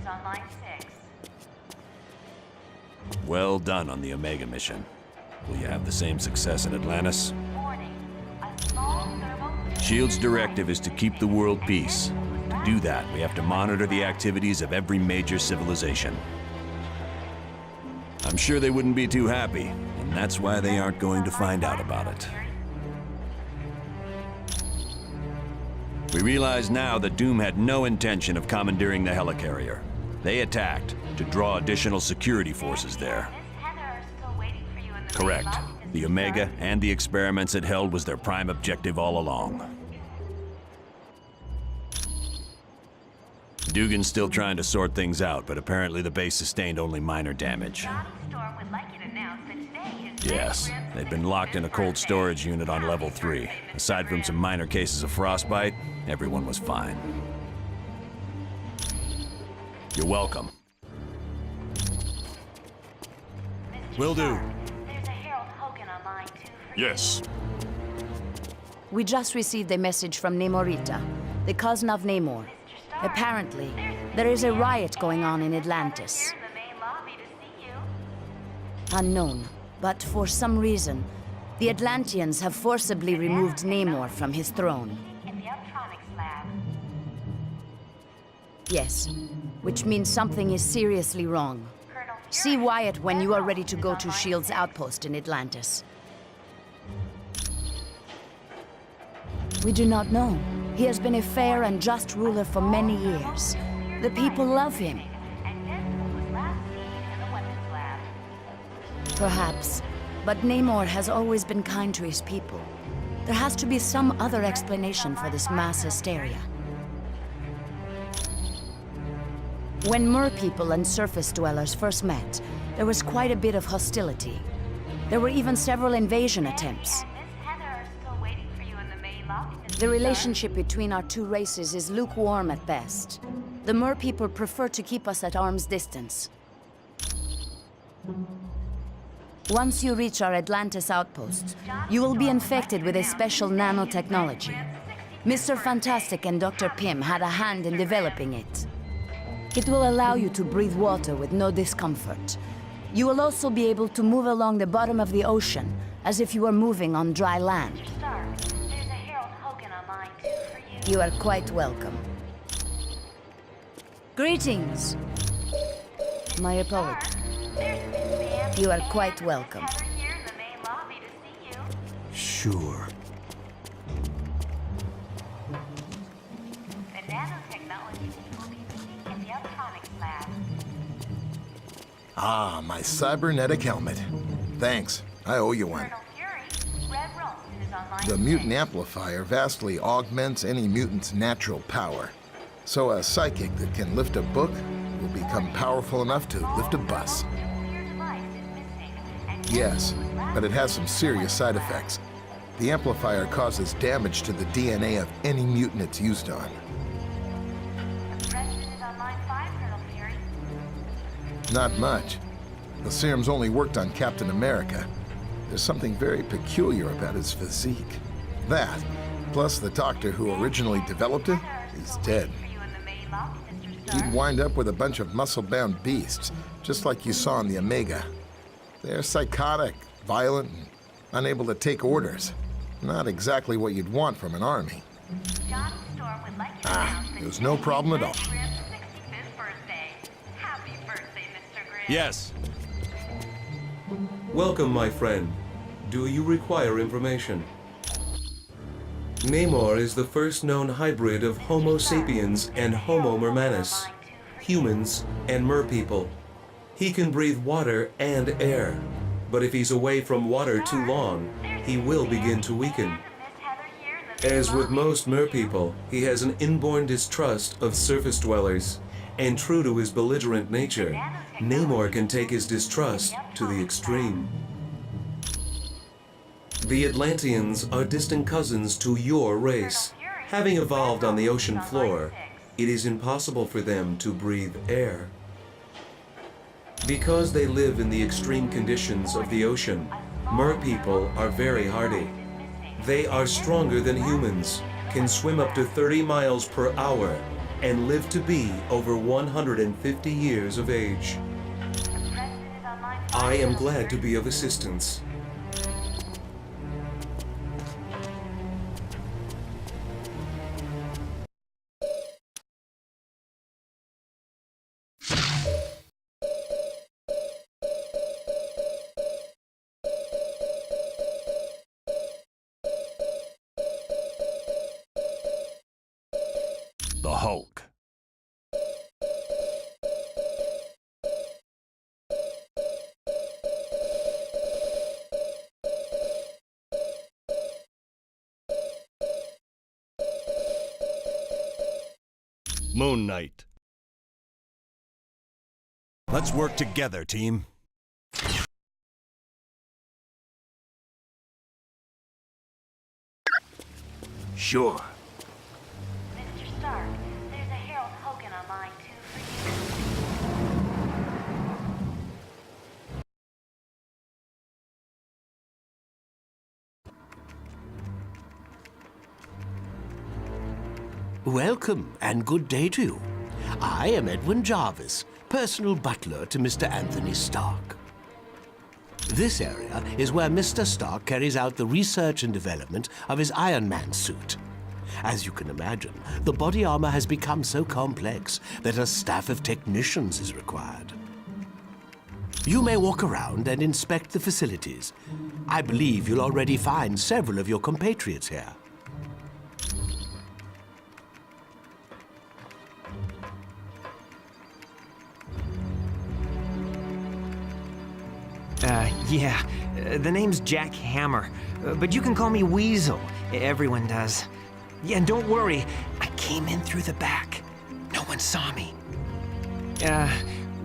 is on line 6. Well done on the Omega mission. Will you have the same success in Atlantis? Warning. A small thermal... SHIELD's directive is to keep the world peace. To do that, we have to monitor the activities of every major civilization. I'm sure they wouldn't be too happy, and that's why they aren't going to find out about it. We realize now that Doom had no intention of commandeering the helicarrier. They attacked to draw additional security forces there. Correct. The Omega and the experiments it held was their prime objective all along. Dugan's still trying to sort things out, but apparently the base sustained only minor damage. Yes, they've been locked in a cold storage unit on level 3. Aside from some minor cases of frostbite, everyone was fine. You're welcome. Will do. Yes. We just received a message from Nemorita, the cousin of Namor. Apparently, there is a riot going on in Atlantis. Unknown, but for some reason, the Atlanteans have forcibly removed Namor from his throne. Yes, which means something is seriously wrong. See Wyatt when you are ready to go to SHIELD's outpost in Atlantis. We do not know. He has been a fair and just ruler for many years. The people love him. Perhaps, but Namor has always been kind to his people. There has to be some other explanation for this mass hysteria. When Mer people and surface dwellers first met, there was quite a bit of hostility. There were even several invasion attempts. The relationship between our two races is lukewarm at best. The Mer people prefer to keep us at arm's distance. Once you reach our Atlantis outpost, you will be infected with a special nanotechnology. Mr. Fantastic and Dr. Pym had a hand in developing it. It will allow you to breathe water with no discomfort. You will also be able to move along the bottom of the ocean, as if you were moving on dry land. You are quite welcome. Greetings. My apologies. You are quite welcome. Sure. The nanotechnology will be meeting in the electronics lab. Ah, my cybernetic helmet. Thanks. I owe you one. The mutant amplifier vastly augments any mutant's natural power. So a psychic that can lift a book will become powerful enough to lift a bus. Yes, but it has some serious side effects. The amplifier causes damage to the DNA of any mutant it's used on. Not much. The serum's only worked on Captain America. There's something very peculiar about his physique. That, plus the doctor who originally developed it, is dead. He'd wind up with a bunch of muscle-bound beasts, just like you saw in the Omega. They're psychotic, violent, and unable to take orders. Not exactly what you'd want from an army. It was no problem at all. Yes. Welcome, my friend. Do you require information? Namor is the first known hybrid of Homo sapiens and Homo mermanus, humans and mer people. He can breathe water and air, but if he's away from water too long, he will begin to weaken. As with most mer people, he has an inborn distrust of surface dwellers, and true to his belligerent nature, Namor can take his distrust to the extreme. The Atlanteans are distant cousins to your race. Having evolved on the ocean floor, it is impossible for them to breathe air. Because they live in the extreme conditions of the ocean, mer people are very hardy. They are stronger than humans, can swim up to 30 miles per hour, and live to be over 150 years of age. I am glad to be of assistance. The Hulk. Moon Knight. Let's work together, team. Sure. Mr. Stark, there's a Harold Hogan on line 2 for you. Welcome and good day to you. I am Edwin Jarvis, personal butler to Mr. Anthony Stark. This area is where Mr. Stark carries out the research and development of his Iron Man suit. As you can imagine, the body armor has become so complex that a staff of technicians is required. You may walk around and inspect the facilities. I believe you'll already find several of your compatriots here. The name's Jack Hammer, but you can call me Weasel. Everyone does. Yeah, and don't worry, I came in through the back. No one saw me.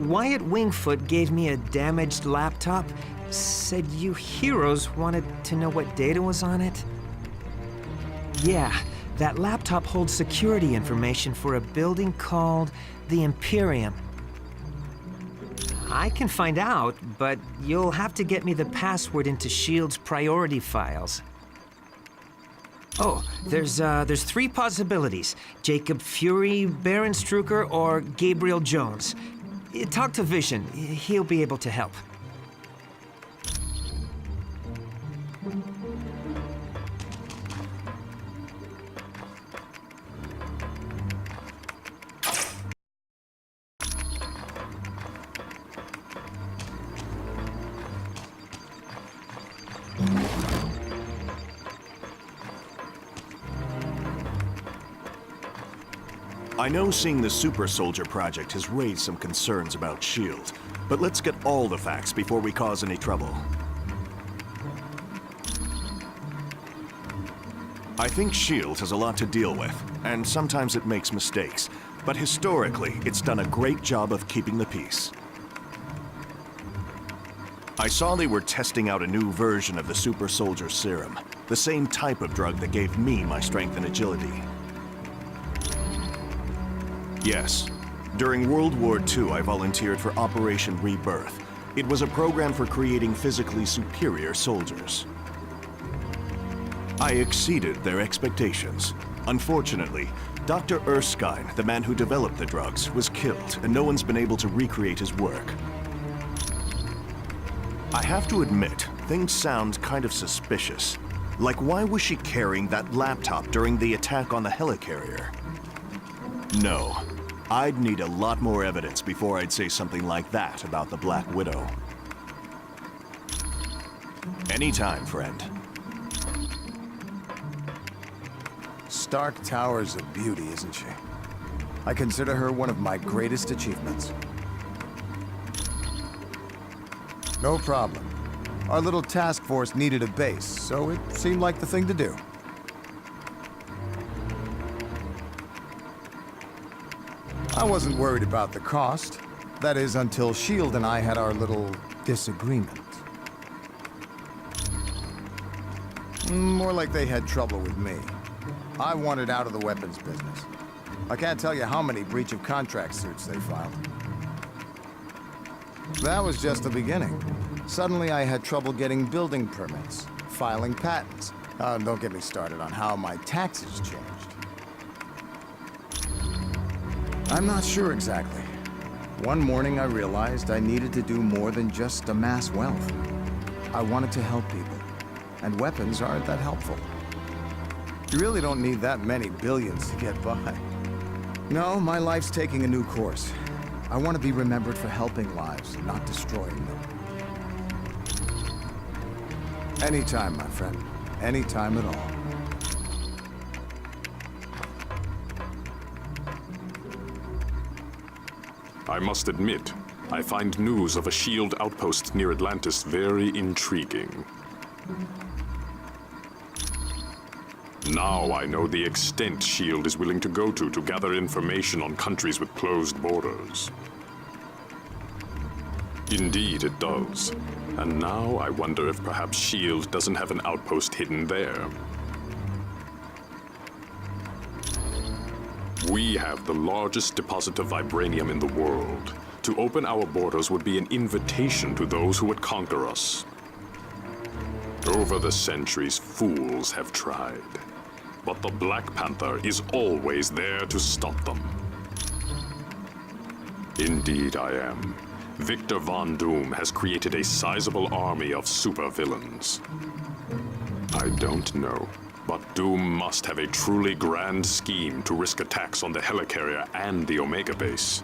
Wyatt Wingfoot gave me a damaged laptop, said you heroes wanted to know what data was on it. Yeah, that laptop holds security information for a building called the Imperium. I can find out, but you'll have to get me the password into S.H.I.E.L.D.'s priority files. Oh, there's 3 possibilities. Jacob Fury, Baron Strucker, or Gabriel Jones. Talk to Vision. He'll be able to help. I know seeing the Super Soldier Project has raised some concerns about S.H.I.E.L.D., but let's get all the facts before we cause any trouble. I think S.H.I.E.L.D. has a lot to deal with, and sometimes it makes mistakes, but historically, it's done a great job of keeping the peace. I saw they were testing out a new version of the Super Soldier Serum, the same type of drug that gave me my strength and agility. Yes. During World War II, I volunteered for Operation Rebirth. It was a program for creating physically superior soldiers. I exceeded their expectations. Unfortunately, Dr. Erskine, the man who developed the drugs, was killed, and no one's been able to recreate his work. I have to admit, things sound kind of suspicious. Like, why was she carrying that laptop during the attack on the helicarrier? No. I'd need a lot more evidence before I'd say something like that about the Black Widow. Anytime, friend. Stark Tower's a beauty, isn't she? I consider her one of my greatest achievements. No problem. Our little task force needed a base, so it seemed like the thing to do. I wasn't worried about the cost. That is, until S.H.I.E.L.D. and I had our little disagreement. More like they had trouble with me. I wanted out of the weapons business. I can't tell you how many breach of contract suits they filed. That was just the beginning. Suddenly I had trouble getting building permits, filing patents. Don't get me started on how my taxes changed. I'm not sure exactly. One morning I realized I needed to do more than just amass wealth. I wanted to help people, and weapons aren't that helpful. You really don't need that many billions to get by. No, my life's taking a new course. I want to be remembered for helping lives, not destroying them. Anytime, my friend. Anytime at all. I must admit, I find news of a SHIELD outpost near Atlantis very intriguing. Now I know the extent SHIELD is willing to go to gather information on countries with closed borders. Indeed, it does. And now I wonder if perhaps SHIELD doesn't have an outpost hidden there. We have the largest deposit of vibranium in the world. To open our borders would be an invitation to those who would conquer us. Over the centuries, fools have tried. But the Black Panther is always there to stop them. Indeed I am. Victor Von Doom has created a sizable army of supervillains. I don't know, but Doom must have a truly grand scheme to risk attacks on the helicarrier and the Omega base.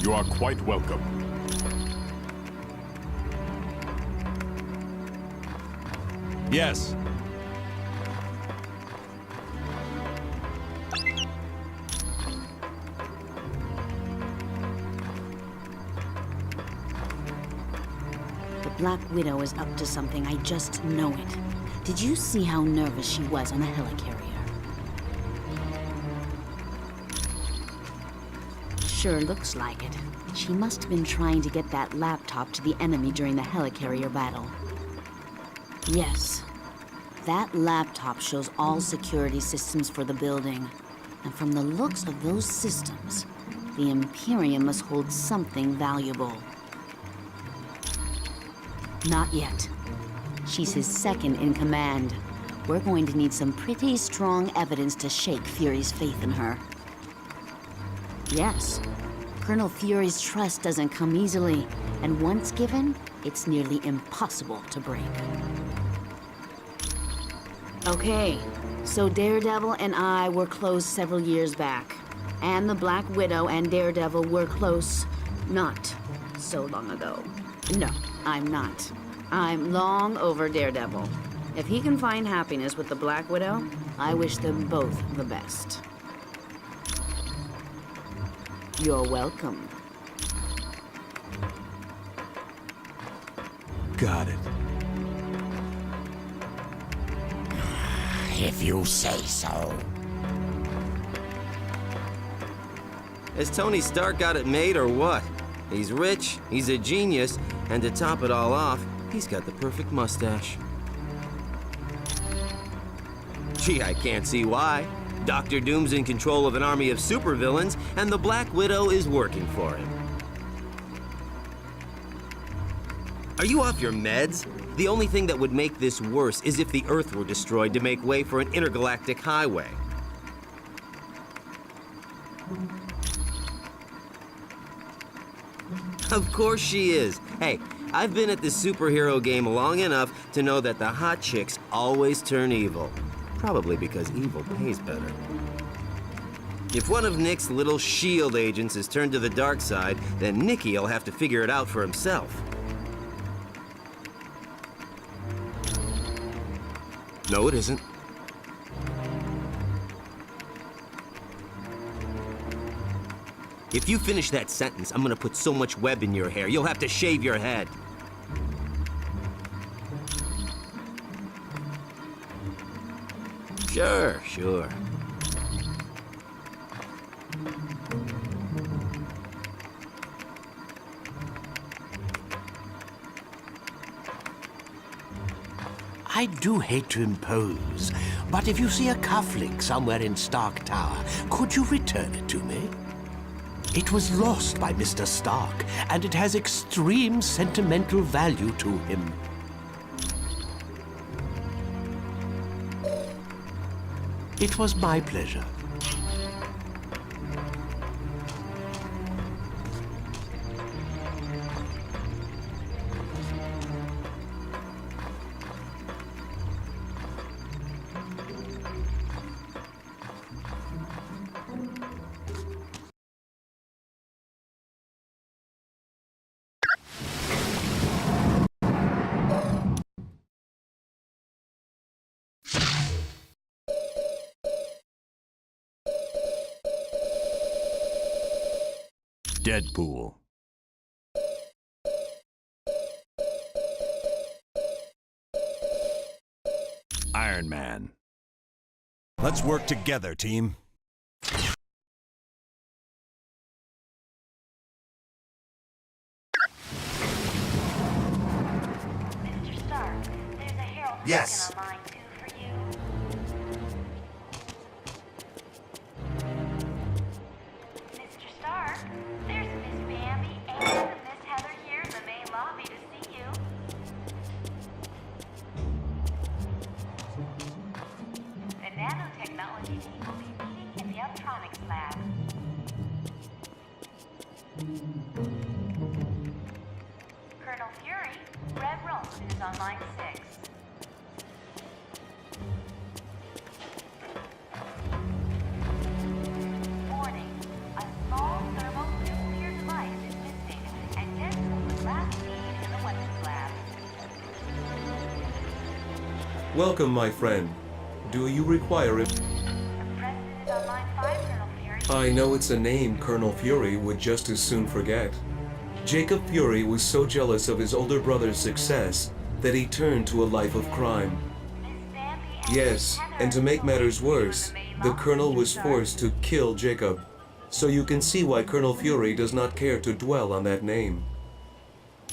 You are quite welcome. Yes. The Black Widow is up to something, I just know it. Did you see how nervous she was on the helicarrier? Sure looks like it. She must have been trying to get that laptop to the enemy during the helicarrier battle. Yes. That laptop shows all security systems for the building. And from the looks of those systems, the Imperium must hold something valuable. Not yet. She's his second in command. We're going to need some pretty strong evidence to shake Fury's faith in her. Yes. Colonel Fury's trust doesn't come easily, and once given, it's nearly impossible to break. Okay, so Daredevil and I were close several years back. And the Black Widow and Daredevil were close not so long ago. No, I'm not. I'm long over Daredevil. If he can find happiness with the Black Widow, I wish them both the best. You're welcome. Got it. If you say so. Has Tony Stark got it made or what? He's rich, he's a genius, and to top it all off, he's got the perfect mustache. Gee, I can't see why. Dr. Doom's in control of an army of supervillains, and the Black Widow is working for him. Are you off your meds? The only thing that would make this worse is if the Earth were destroyed to make way for an intergalactic highway. Of course she is. Hey, I've been at this superhero game long enough to know that the hot chicks always turn evil. Probably because evil pays better. If one of Nick's little SHIELD agents is turned to the dark side, then Nicky'll have to figure it out for himself. No, it isn't. If you finish that sentence, I'm gonna put so much web in your hair, you'll have to shave your head. Sure, sure. I do hate to impose, but if you see a cufflink somewhere in Stark Tower, could you return it to me? It was lost by Mr. Stark, and it has extreme sentimental value to him. It was my pleasure. Deadpool. Iron Man. Let's work together, team. Mr. Stark, there's a Harold Yes. Hogan on line 2 for you. Mr. Stark, there's Miss Bambi and Miss Heather here in the main lobby to see you. The nanotechnology team will be meeting in the optronics lab. Colonel Fury, Red Rollman is on line 6. Warning, a small thermonuclear device is missing and Deadpool was last seen in the weapons lab. Welcome, my friend. Do you require it? The President is on line 5, Colonel Fury. I know it's a name Colonel Fury would just as soon forget. Jacob Fury was so jealous of his older brother's success that he turned to a life of crime. Miss Bambi and Yes, Miss Heather and to make will be matters here in worse, main the lobby, Colonel Mr. was Stark. forced to kill Jacob. So you can see why Colonel Fury does not care to dwell on that name.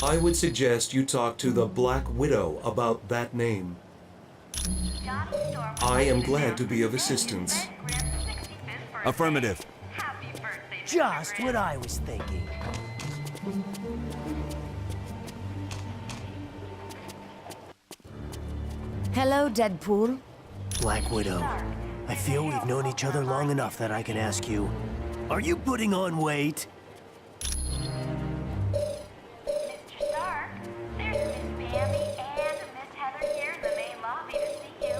I would suggest you talk to the Black Widow about that name. Johnny Storm I am would glad like to be of announce assistance. Red Griff's 65th birthday. Affirmative. Happy birthday, Mr. Just Griff. what I was thinking. Hello, Deadpool. Black Widow, I feel we've known each other long enough that I can ask you, are you putting on weight? Mr. Stark, there's Miss Bambi and Miss Heather here in the main lobby to see you.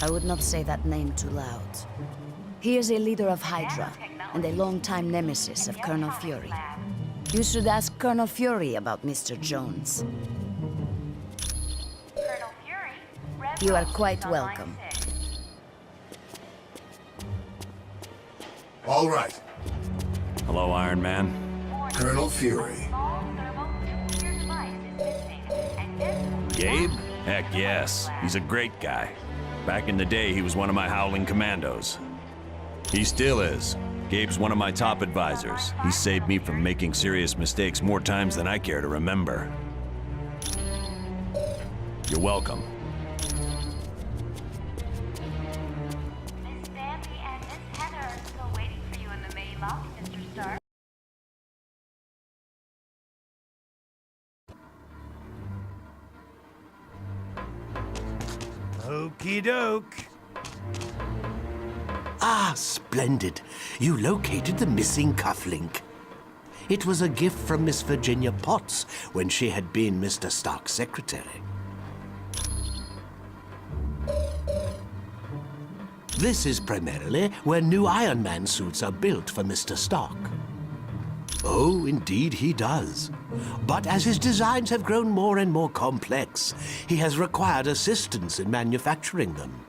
I would not say that name too loud. He is a leader of Hydra and a longtime nemesis of Colonel Fury. You should ask Colonel Fury about Mr. Jones. Colonel Fury, Red You are Rollman quite is on line welcome. 6. All right, Hello, Iron Man. Warning, Colonel a Fury. small thermonuclear device is missing and Deadpool was Gabe? last seen in Heck the yes. weapons He's a lab. great guy. Back in the day, he was one of my Howling Commandos. He still is. Gabe's one of my top advisors. He saved me from making serious mistakes more times than I care to remember. You're welcome. Miss Bambi and Miss Heather are still waiting for you in the main lobby, Mr. Stark. Okey doke. Ah, splendid. You located the missing cufflink. It was a gift from Miss Virginia Potts when she had been Mr. Stark's secretary. This is primarily where new Iron Man suits are built for Mr. Stark. Oh, indeed he does. But as his designs have grown more and more complex, he has required assistance in manufacturing them.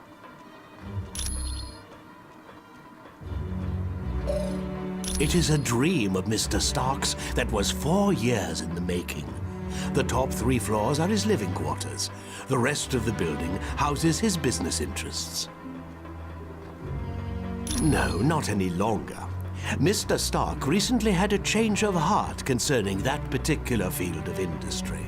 It is a dream of Mr. Stark's that was 4 years in the making. The top 3 floors are his living quarters. The rest of the building houses his business interests. No, not any longer. Mr. Stark recently had a change of heart concerning that particular field of industry.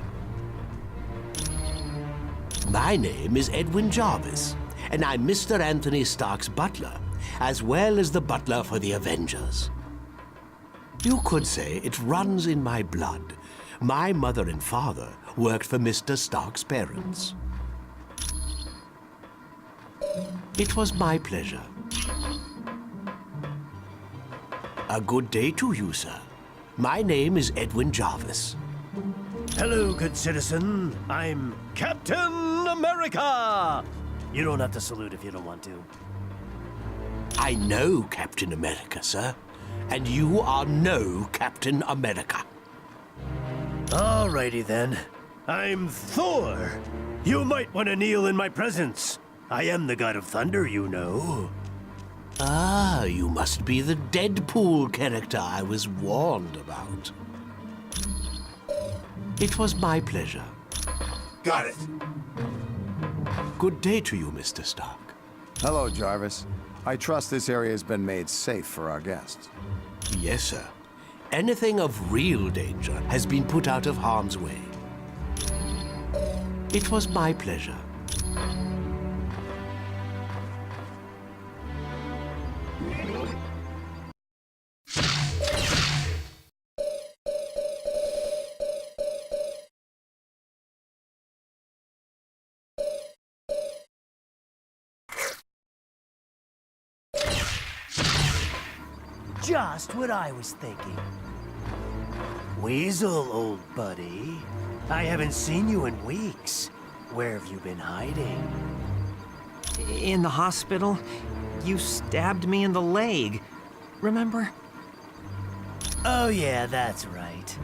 My name is Edwin Jarvis, and I'm Mr. Anthony Stark's butler, as well as the butler for the Avengers. You could say it runs in my blood. My mother and father worked for Mr. Stark's parents. It was my pleasure. A good day to you, sir. My name is Edwin Jarvis. Hello, good citizen. I'm Captain America. You don't have to salute if you don't want to. I know Captain America, sir. And you are no Captain America. Alrighty then. I'm Thor. You might want to kneel in my presence. I am the god of thunder, you know. Ah, you must be the Deadpool character I was warned about. It was my pleasure. Got it. Good day to you, Mr. Stark. Hello, Jarvis. I trust this area has been made safe for our guests. Yes, sir. Anything of real danger has been put out of harm's way. It was my pleasure. Just what I was thinking. Weasel, old buddy. I haven't seen you in weeks. Where have you been hiding? In the hospital, you stabbed me in the leg. Remember? Oh yeah, that's right.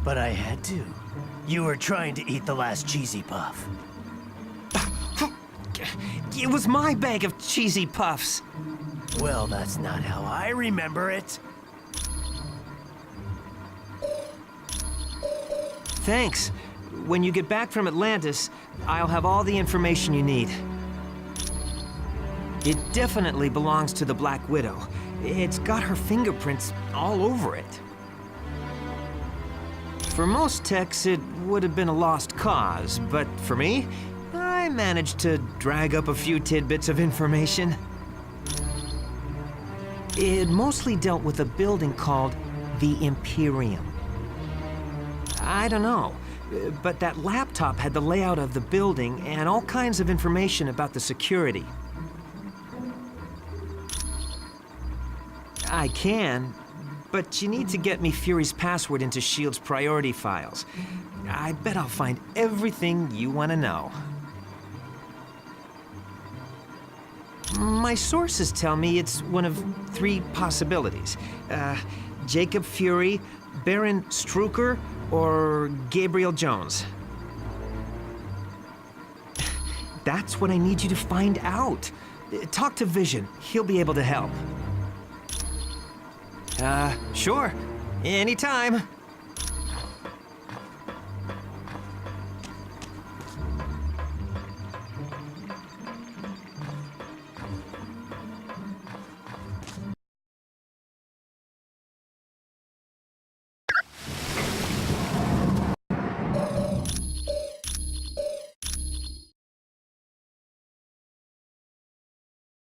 But I had to. You were trying to eat the last cheesy puff. It was my bag of cheesy puffs. Well, that's not how I remember it. Thanks. When you get back from Atlantis, I'll have all the information you need. It definitely belongs to the Black Widow. It's got her fingerprints all over it. For most techs, it would have been a lost cause, but for me, I managed to drag up a few tidbits of information. It mostly dealt with a building called the Imperium. I don't know, but that laptop had the layout of the building and all kinds of information about the security. I can, but you need to get me Fury's password into S.H.I.E.L.D.'s priority files. I bet I'll find everything you want to know. My sources tell me it's one of 3 possibilities. Jacob Fury, Baron Strucker, or Gabriel Jones. That's what I need you to find out. Talk to Vision. He'll be able to help. Sure. Anytime.